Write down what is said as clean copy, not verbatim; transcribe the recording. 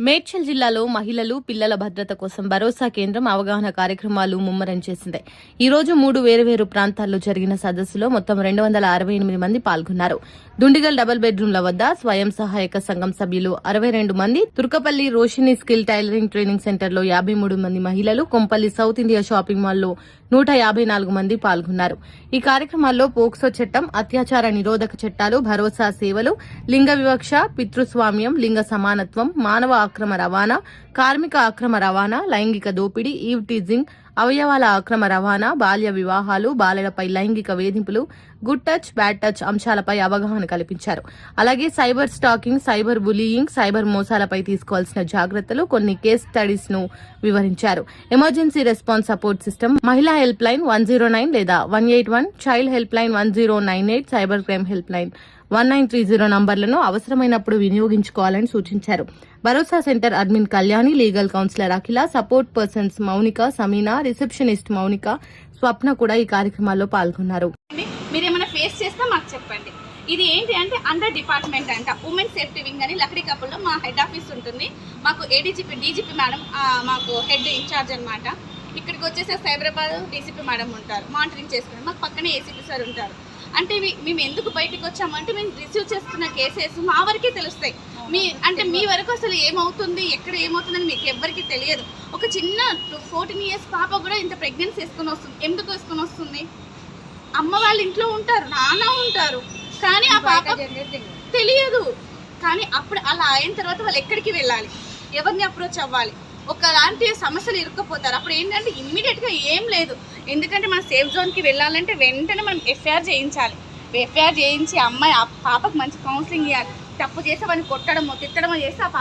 మేడ్చల్ జిల్లాలో మహిళలు పిల్లల భద్రత కోసం భరోసా కేంద్రం అవగాహన కార్యక్రమాలు ముమ్మరం చేసింది. ఈ రోజు 3 వేర్వేరు ప్రాంతాల్లో జరిగిన సదస్సులో మొత్తం 268 మంది పాల్గొన్నారు. దుండిగల్ డబుల్ బెడ్రూమ్ల వద్ద స్వయం సహాయక సంఘం సభ్యులు 62 మంది, Turkapalli Roshini skill tailoring training సెంటర్లో 53 మంది మహిళలు, కొంపల్లి సౌత్ ఇండియా షాపింగ్ మాల్లో 154 మంది పాల్గొన్నారు. ఈ కార్యక్రమాల్లో పోక్సో చట్టం, అత్యాచార నిరోధక చట్టాలు, భరోసా సేవలు, లింగ వివక్ష, పితృస్వామ్యం, లింగ సమానత్వం, మానవ అక్రమ రవాణా, కార్మిక అక్రమ రవాణా, లైంగిక దోపిడీ, ఈవ్ టీజింగ్, అవయవాల అక్రమ రవాణా, బాల్య వివాహాలు, బాలలపై లైంగిక వేధింపులు, గుడ్ టచ్, బ్యాడ్ టచ్ అంశాలపై అవగాహన కల్పించారు. అలాగే cyber stalking, cyber bullying, cyber మోసాలపై తీసుకోవాల్సిన జాగ్రత్తలు, కొన్ని కేస్ స్టడీస్ ను వివరించారు. ఎమర్జెన్సీ రెస్పాన్స్ సపోర్ట్ సిస్టమ్, మహిళా హెల్ప్ లైన్ 109 లేదా 181, child help line 1098, cyber crime help line 1930 నంబర్లను అవసరమైనప్పుడు వినియోగించుకోవాలని సూచించారు. Bharosa centre admin Kalyani, legal counsellor Akhila, support persons Mounika, Sameena, receptionist Mounika, Swapna కూడా ఈ కార్యక్రమాల్లో పాల్గొన్నారు. మీరేమైనా ఫేస్ చేస్తే మాకు చెప్పండి. ఇది ఏంటి అంటే అండర్ డిపార్ట్మెంట్ అంట, ఉమెన్ సేఫ్టీ వింగ్ అని లక్డీ కపుల్లో మా హెడ్ ఆఫీస్ ఉంటుంది. మాకు ఏడీజీపీ డీజీపీ మేడం మాకు హెడ్ ఇన్ఛార్జ్ అనమాట. ఇక్కడికి వచ్చేసి సైబరాబాద్ డీసీపీ మేడం ఉంటారు, మానిటరింగ్ చేసుకుని. మాకు పక్కనే ఏసీపీ సార్ ఉంటారు. అంటే మేము ఎందుకు బయటకు వచ్చామంటే మేము రిసీవ్ చేసుకున్న కేసెస్ మా వరకే తెలుస్తాయి. మీ వరకు అసలు ఏమవుతుంది, ఎక్కడ ఏమవుతుందని మీకు ఎవ్వరికి తెలియదు. ఒక చిన్న 14 years పాప కూడా ఇంత ప్రెగ్నెన్సీ వేసుకుని వస్తుంది. ఎందుకు వేసుకుని వస్తుంది? అమ్మ వాళ్ళ ఇంట్లో ఉంటారు, నాన్న ఉంటారు, కానీ ఆ పాప తెలియదు. కానీ అప్పుడు అలా అయిన తర్వాత వాళ్ళు ఎక్కడికి వెళ్ళాలి, ఎవరిని అప్రోచ్ అవ్వాలి, ఒకలాంటి సమస్యలు ఇరుక్కుపోతారు. అప్పుడు ఏంటంటే ఇమ్మీడియట్గా ఏం లేదు. ఎందుకంటే మన సేఫ్ జోన్కి వెళ్ళాలంటే వెంటనే మనం ఎఫ్ఐఆర్ చేయించాలి. ఎఫ్ఐఆర్ చేయించి అమ్మాయి ఆ పాపకు మంచి కౌన్సిలింగ్ ఇవ్వాలి. తప్పు చేస్తే వాడిని కొట్టడమో తిట్టడమో చేస్తే ఆ పాప